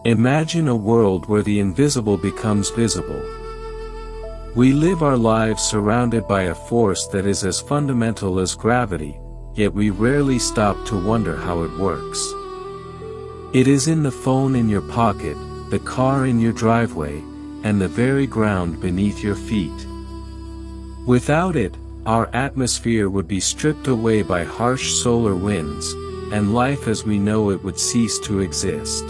Imagine a world where the invisible becomes visible. We live our lives surrounded by a force that is as fundamental as gravity, yet we rarely stop to wonder how it works. It is in the phone in your pocket, the car in your driveway, and the very ground beneath your feet. Without it, our atmosphere would be stripped away by harsh solar winds, and life as we know it would cease to exist.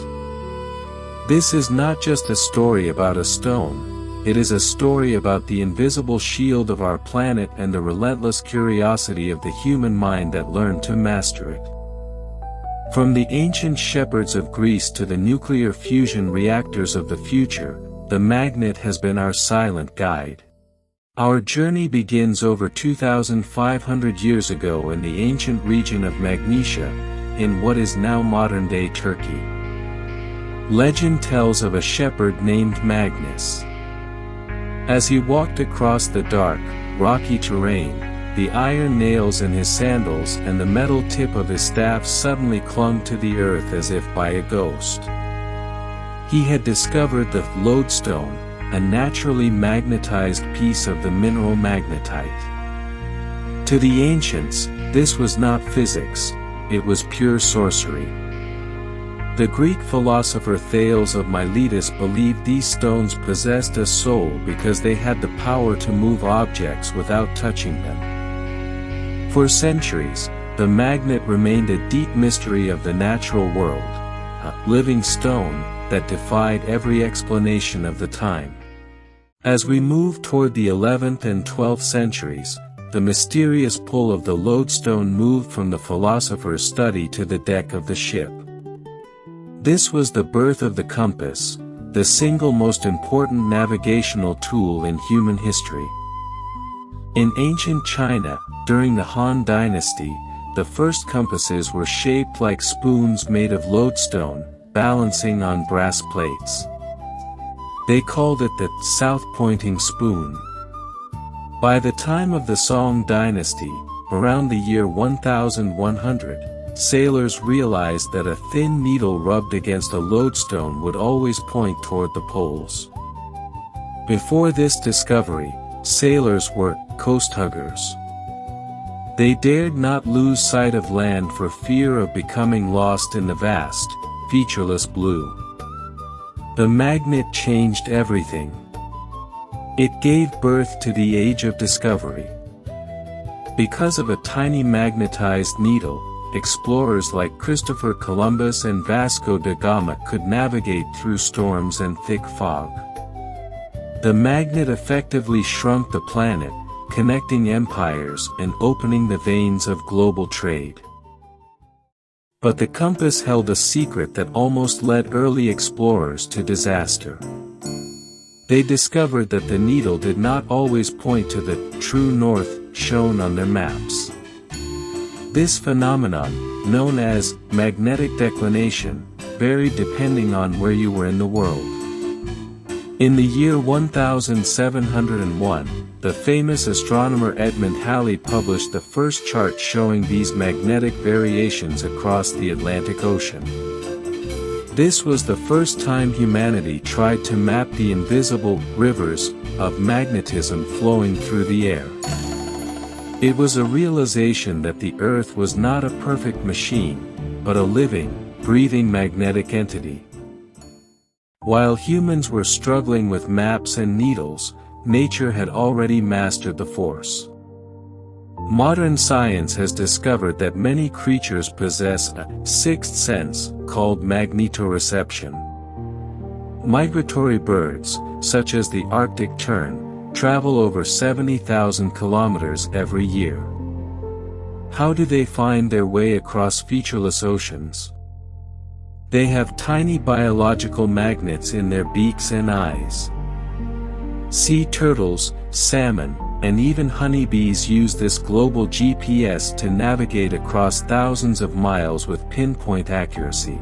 This is not just a story about a stone, it is a story about the invisible shield of our planet and the relentless curiosity of the human mind that learned to master it. From the ancient shepherds of Greece to the nuclear fusion reactors of the future, the magnet has been our silent guide. Our journey begins over 2,500 years ago in the ancient region of Magnesia, in what is now modern-day Turkey. Legend tells of a shepherd named Magnus. As he walked across the dark, rocky terrain, the iron nails in his sandals and the metal tip of his staff suddenly clung to the earth as if by a ghost. He had discovered the lodestone, a naturally magnetized piece of the mineral magnetite. To the ancients, this was not physics, it was pure sorcery. The Greek philosopher Thales of Miletus believed these stones possessed a soul because they had the power to move objects without touching them. For centuries, the magnet remained a deep mystery of the natural world, a living stone that defied every explanation of the time. As we move toward the 11th and 12th centuries, the mysterious pull of the lodestone moved from the philosopher's study to the deck of the ship. This was the birth of the compass, the single most important navigational tool in human history. In ancient China, during the Han Dynasty, the first compasses were shaped like spoons made of lodestone, balancing on brass plates. They called it the south-pointing spoon. By the time of the Song Dynasty, around the year 1100, sailors realized that a thin needle rubbed against a lodestone would always point toward the poles. Before this discovery, sailors were coast huggers. They dared not lose sight of land for fear of becoming lost in the vast, featureless blue. The magnet changed everything. It gave birth to the Age of Discovery. Because of a tiny magnetized needle, explorers like Christopher Columbus and Vasco da Gama could navigate through storms and thick fog. The magnet effectively shrunk the planet, connecting empires and opening the veins of global trade. But the compass held a secret that almost led early explorers to disaster. They discovered that the needle did not always point to the true north shown on their maps. This phenomenon, known as magnetic declination, varied depending on where you were in the world. In the year 1701, the famous astronomer Edmund Halley published the first chart showing these magnetic variations across the Atlantic Ocean. This was the first time humanity tried to map the invisible rivers of magnetism flowing through the air. It was a realization that the Earth was not a perfect machine, but a living, breathing magnetic entity. While humans were struggling with maps and needles, nature had already mastered the force. Modern science has discovered that many creatures possess a sixth sense, called magnetoreception. Migratory birds, such as the Arctic tern, travel over 70,000 kilometers every year. How do they find their way across featureless oceans? They have tiny biological magnets in their beaks and eyes. Sea turtles, salmon, and even honeybees use this global GPS to navigate across thousands of miles with pinpoint accuracy.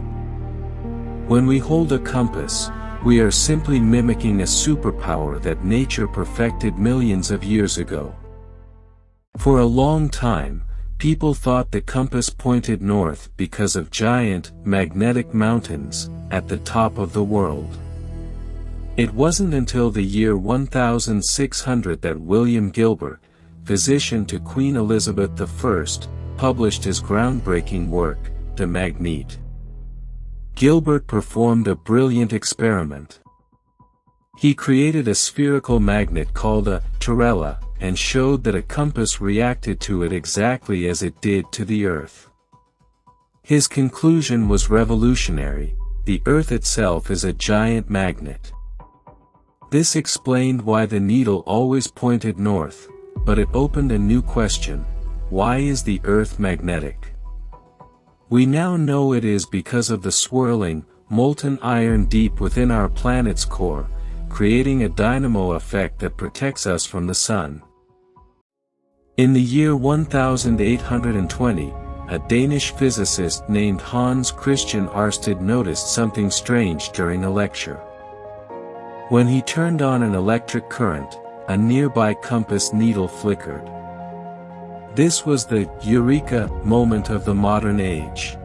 When we hold a compass, we are simply mimicking a superpower that nature perfected millions of years ago. For a long time, People thought the compass pointed north because of giant, magnetic mountains, at the top of the world. It wasn't until the year 1600 that William Gilbert, physician to Queen Elizabeth I, published his groundbreaking work, De Magnete. Gilbert performed a brilliant experiment. He created a spherical magnet called a turella, and showed that a compass reacted to it exactly as it did to the Earth. His conclusion was revolutionary: the Earth itself is a giant magnet. This explained why the needle always pointed north, but it opened a new question: why is the Earth magnetic? We now know it is because of the swirling, molten iron deep within our planet's core, creating a dynamo effect that protects us from the sun. In the year 1820, a Danish physicist named Hans Christian Ørsted noticed something strange during a lecture. When he turned on an electric current, a nearby compass needle flickered. This was the eureka moment of the modern age.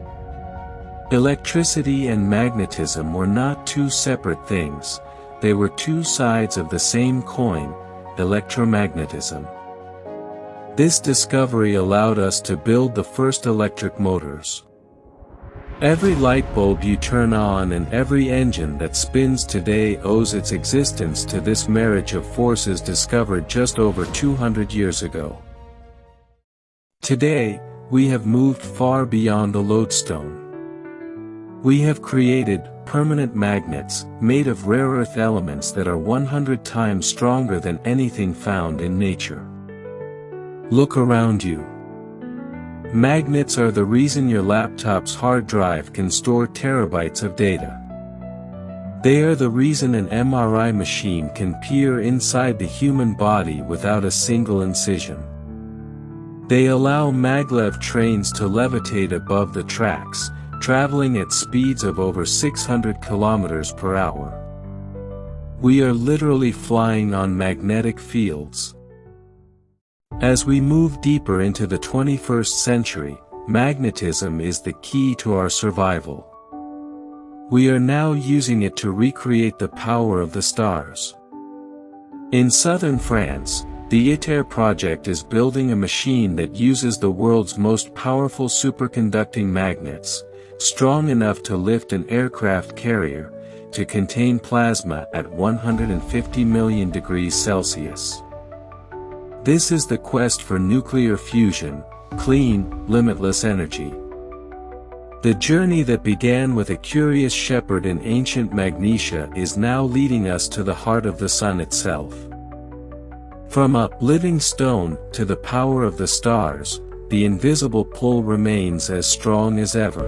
Electricity and magnetism were not two separate things, they were two sides of the same coin: electromagnetism. This discovery allowed us to build the first electric motors. Every light bulb you turn on and every engine that spins today owes its existence to this marriage of forces discovered just over 200 years ago. Today, we have moved far beyond the lodestone. We have created permanent magnets, made of rare earth elements that are 100 times stronger than anything found in nature. Look around you. Magnets are the reason your laptop's hard drive can store terabytes of data. They are the reason an MRI machine can peer inside the human body without a single incision. They allow maglev trains to levitate above the tracks, traveling at speeds of over 600 kilometers per hour. We are literally flying on magnetic fields. As we move deeper into the 21st century, magnetism is the key to our survival. We are now using it to recreate the power of the stars. In southern France, the ITER project is building a machine that uses the world's most powerful superconducting magnets, strong enough to lift an aircraft carrier, to contain plasma at 150 million degrees Celsius. This is the quest for nuclear fusion, clean, limitless energy. The journey that began with a curious shepherd in ancient Magnesia is now leading us to the heart of the sun itself. From a living stone to the power of the stars, the invisible pull remains as strong as ever.